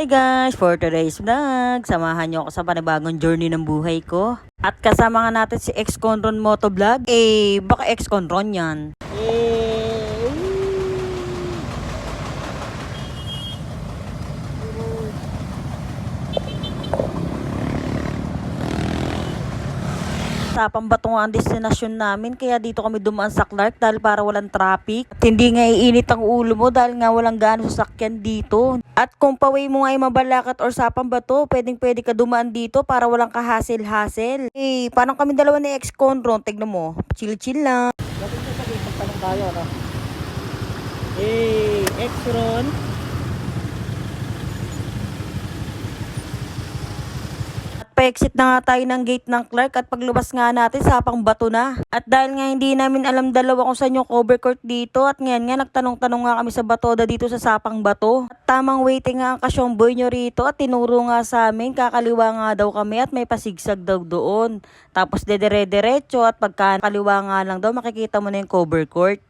Hi guys! For today's vlog, samahan nyo ako sa panibagong journey ng buhay ko. At kasama nga natin si Ex-Conron Motovlog. Baka Ex-Conron yan. Sa Pambato nga ang destinasyon namin, kaya dito kami dumaan sa Clark dahil para walang traffic. At hindi nga iinit ang ulo mo dahil nga walang gaano sasakyan dito. At kung paway mo nga ay Mabalacat or sa Pambato, pwede ka dumaan dito para walang kahassle-hassle. Parang kami dalawa ni Ex-Conron, tignan mo, chill-chill lang. Bakit sa sabi, magtanong tayo, no? Ex-Ron. Pa-exit na nga tayo ng gate ng Clark at paglabas nga natin sa Pambato na. At dahil nga hindi namin alam dalawa kung saan yung cover court dito at ngayon nga nagtanong-tanong nga kami sa Batoda dito sa Sapang Bato. At tamang waiting nga ang kasyomboy nyo rito at tinuro nga sa amin, kakaliwa nga daw kami at may pasigsag daw doon. Tapos dedire-diretso at pagka kaliwa nga lang daw makikita mo na yung cover court.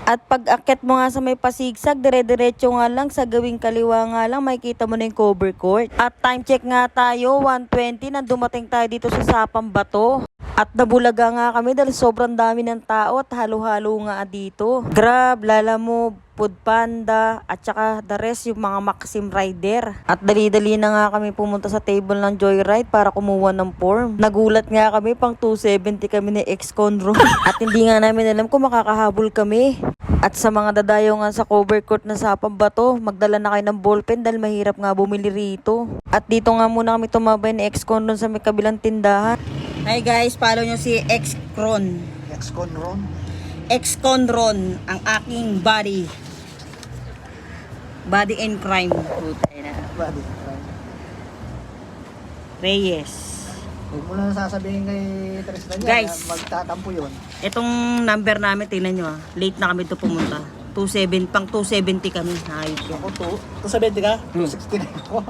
At pag akyat mo nga sa may pasigsag, dire-diretso nga lang sa gawing kaliwa nga lang, makikita mo na yung cover court. At time check nga tayo, 1:20 nang dumating tayo dito sa Sapang Bato. At nabulaga nga kami dahil sobrang dami ng tao at halo-halo nga dito. Grab, Lalamove, Foodpanda, at saka the rest yung mga Maxim rider. At dali-dali na nga kami pumunta sa table ng Joyride para kumuha ng form. Nagulat nga kami, pang 270 kami ni Ex-Conron. At hindi nga namin alam kung makakahabol kami. At sa mga dadayo nga sa cover court na Sapang Bato, magdala na kayo ng ballpen dahil mahirap nga bumili rito. At dito nga muna kami tumabay ni Ex-Conron sa may kabilang tindahan. Hi guys, follow nyo si Ex-Conron. Ex-Conron? Ex-Conron, ang aking body. Body and crime. Putay na. Body. Reyes. Huwag mo na sasabihin kay Tristan yan, Guys, magtatampo yun. Itong number namin, tingnan nyo ah. Late na kami ito pumunta. 270, pang 270 kami. Ayos yan. Ako, 270 ka? 260 na ako.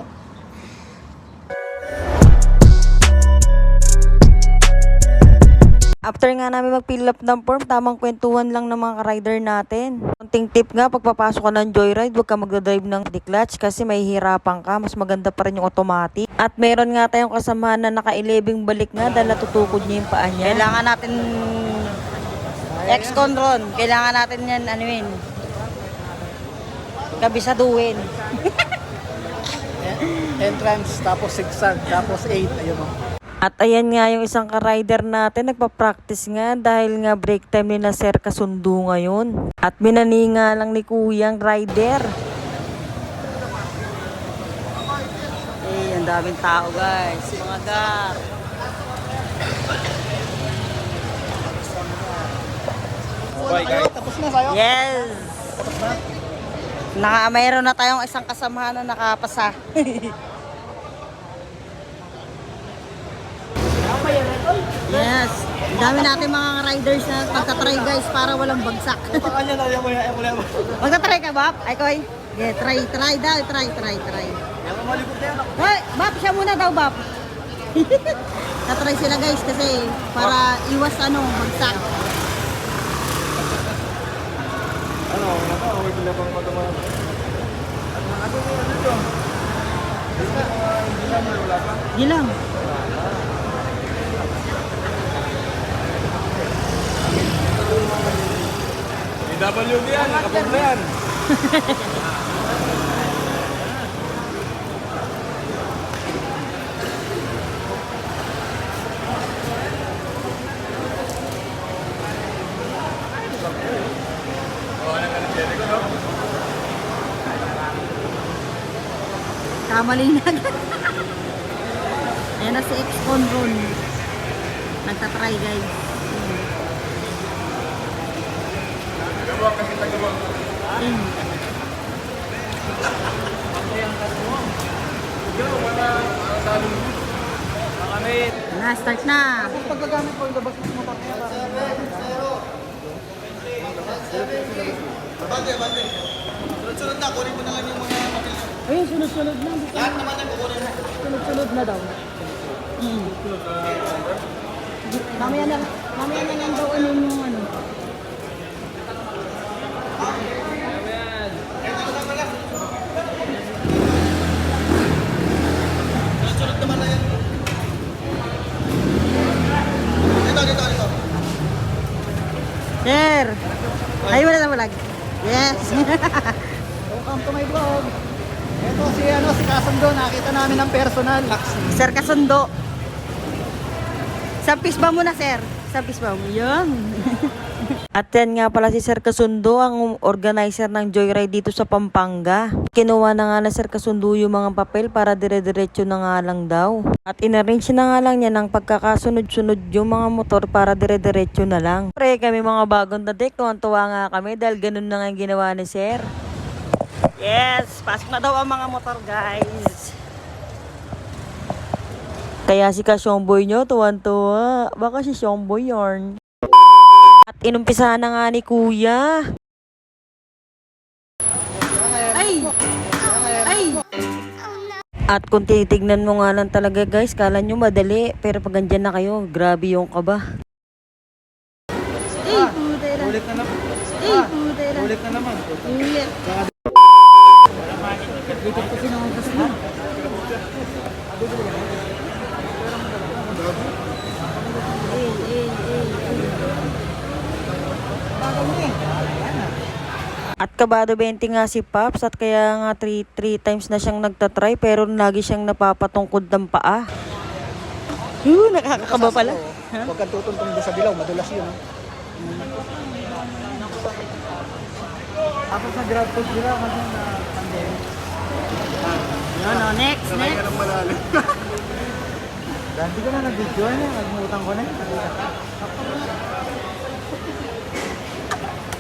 After nga namin mag-fill up ng form, tamang kwentuhan lang ng mga rider natin. Konting tip nga, pagpapasok ka ng Joyride, huwag ka magdadrive ng declutch kasi may hirapan ka. Mas maganda pa rin yung automatic. At meron nga tayong kasamahan na naka-11 balik nga dahil natutukod niya yung paa niya. Kailangan natin, Ex-Conron, kailangan natin yan, kabisaduhin. Entrance, tapos zigzag, tapos 8, ayun o. At ayan nga yung isang ka-rider natin, nagpa-practice nga dahil nga break time nila Sir Kasundo ngayon. At minaninga lang ni Kuyang rider. Ang daming tao guys, mga gar. Okay guys. Tapos na sa'yo? Yes! Tapos na? Mayroon na tayong isang kasamahan na nakapasa. Yes. Ang dami natin mga riders na pagtatry guys para walang bagsak. Pakanya na, yan mo. Magtatry ka, Bap? Ay, Koy? Yeah, try daw. Try. Yan mo malipot na yan ako. Hoy, Bap, siya muna daw, Bap. Tatry sila guys kasi para iwas bagsak. Huwag nila pang matumahan. Ano dito? Di lang. WD yan, kapag na yan. Kamali na agad. Ayan na si Ex-Conron. Nagtatry guys. Start na. Pag gagamit ko yung labas mo motor niya. Abante. Sunod-sunod na, kunin mo na lang yung mga papel. Ayun, sunod-sunod na. Lahat naman ang kukunin na. Sunod-sunod na daw. Mamaya na lang daw ano yung ano. Sunod naman na yan. Dito. Sir! Ayaw na vlog. Yes! Welcome to my vlog. Ito si Kasundo, nakita namin ng personal. Sir Kasundo. Sampis ba muna, sir? Sampis ba mo? Yun. At yan nga pala si Sir Kasundo, ang organizer ng Joyride dito sa Pampanga. Kinuha na nga na Sir Kasundo yung mga papel para dire-diretso na nga lang daw. At inarrange na nga lang niya ng pagkakasunod-sunod yung mga motor para dire-diretso na lang. Pre, kami mga bagong dadik, tuwa nga kami dahil ganun na nga yung ginawa ni Sir. Yes, pasok na daw ang mga motor, guys. Kaya si Kasyongboy nyo, tuwan-tuwa. Baka si Syongboy yarn. At inumpisahan na nga ni Kuya. Ay! At kung titignan mo nga lang talaga, guys, kala nyo madali. Pero pag andyan na kayo, grabe yung kaba. Ulit na naman. Ulit na naman. Dito kasi naman kasi na. At kabado 20 nga si Pops at kaya nga 3 times na siyang nagtatry pero lagi siyang napapatungkod ng paa. Nakakakaba pala. Huwag kang tutuntong doon sa dilaw, madulas yun. Tapos sa grab food nila kasi na pandemic. No, next. Dati ka na nag-video niya, nagmutang ko na.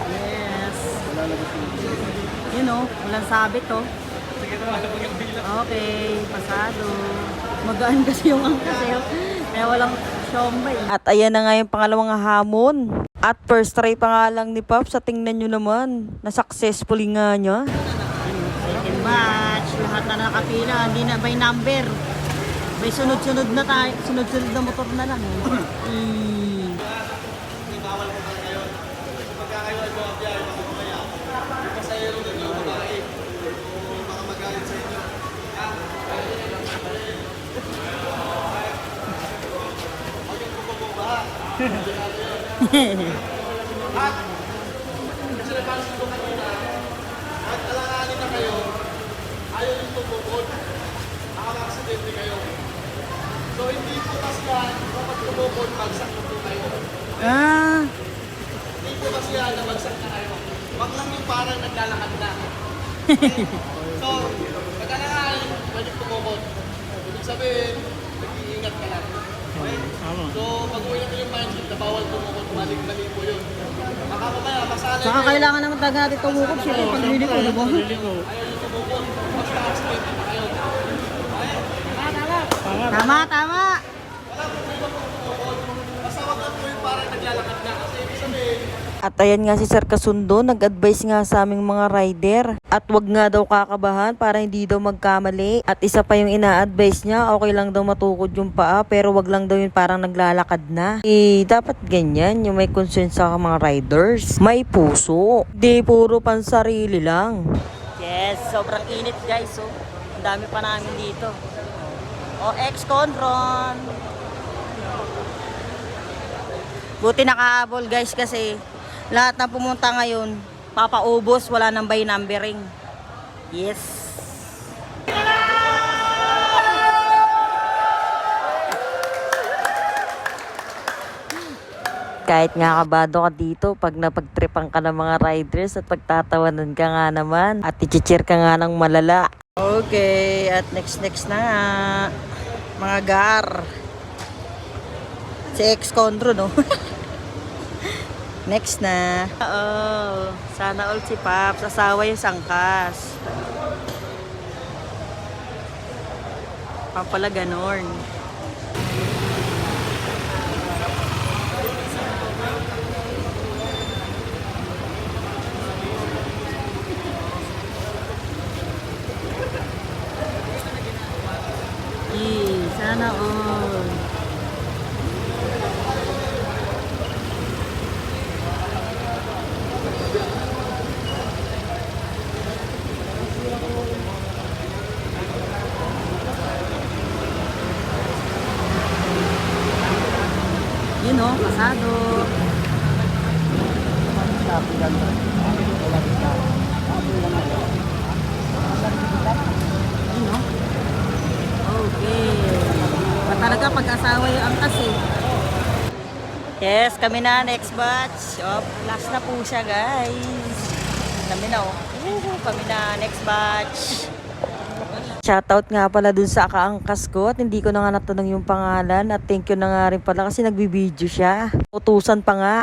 Yes. Yun o, walang sabit o. Okay, pasado. Magaan kasi yung angkas eh. Kaya walang siombay. At ayan na nga yung pangalawang hamon. At first try pa nga lang ni Pops. Sa tingnan nyo naman, na-successfully nga niya. Second batch, lahat na nakapila. Hindi na by number. May sunod-sunod na tayo. Sunod-sunod na motor na lang. At alanganin na kayo, ayaw yung tumukod, nakaka-aksidente kayo. So hindi po kasi yan, kapag tumukod, bagsak na po kayo. Hindi po kasi yan, nabagsak na kayo. Wag lang yung parang naglalakad na. Okay? So, pag alanganin, pwede tumukod. Ibig sabihin, nag-iingat ka lang. Okay? So, pag uwi natin yung mindset na bawal tumukod, mali po yun. Baka mamaya, masanay Saka kailangan naman talaga natin tumukod siya. Paglili ko, diba? ayaw yung tumukod, basta aksidente pa kayo. Tama. Basta wag lang po yung parang naglalakad na. Kasi ibig sabihin, At ayan nga si Sir Kasundo, nag-advise nga sa aming mga rider. At wag nga daw kakabahan para hindi daw magkamali. At isa pa yung ina-advise niya, okay lang daw matukod yung paa pero wag lang daw yung parang naglalakad na. Dapat ganyan, yung may concern sa mga riders. May puso. Di puro pansarili lang. Yes, sobrang init guys. So, ang dami pa namin dito. Ex-Conron. Buti nakahabol guys kasi lahat na pumunta ngayon, papaubos, wala nang by numbering. Yes. Kahit nga kabado ka dito, pag napagtripan ka ng mga riders at pagtatawanan ka nga naman, at i-cheer ka nga ng malala. Okay, at next na nga, mga gar. Si ex-Condro, no? Next na. Sana all si Pops. Asawa yung sangkas. Papala ganon. Sana all. Yun o, pasado. Yun o. Okay. Talaga pag-asawa yung angkas eh. Yes, kami na next batch. Last na po siya guys. Kami na kami na next batch. Shoutout nga pala dun sa kaangkas ko at hindi ko na nga natanong yung pangalan at thank you na nga rin pala kasi nagbibideo siya. Utusan pa nga.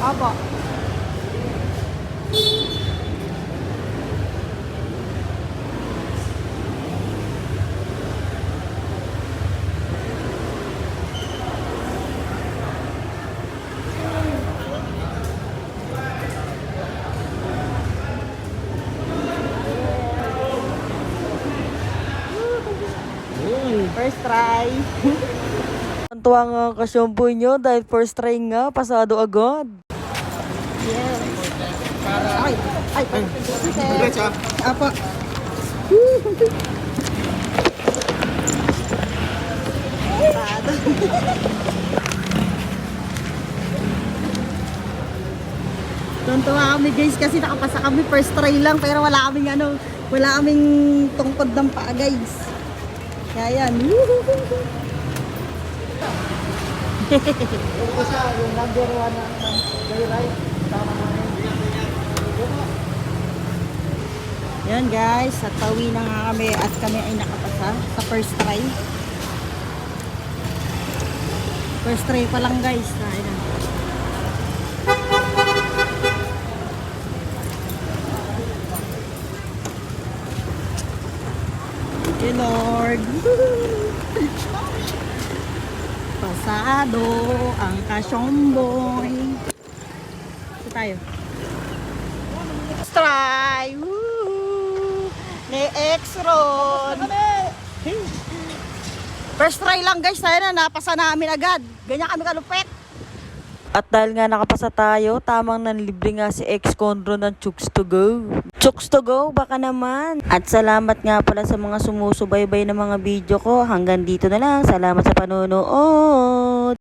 Apa? First try. Ang tuwa nga kasyompo nyo dahil first try nga, pasado agad. Yes. Ay, Diretso. apa? Tuntua kami guys kasi nakapasa kami first try lang pero wala kaming tungkod ng paa guys. Kaya yan. Ito siya, yung number 1 ng joyride. Tama na yun. Yan guys, at pauwi na nga kami at kami ay nakapasa sa first try. First try pa lang guys. Ayan. Thank you Lord. Pasado ang kasyomboy. Ito tayo. Let's try. Woo! Ni X-Ron. First try lang guys. Tayo na napasa namin agad. Ganyan kami kalupit. At dahil nga nakapasa tayo, tamang nanlibre nga si ex-Conro ng Chooks to Go. Chooks to Go, baka naman. At salamat nga pala sa mga sumusubaybay ng mga video ko. Hanggang dito na lang. Salamat sa panonood.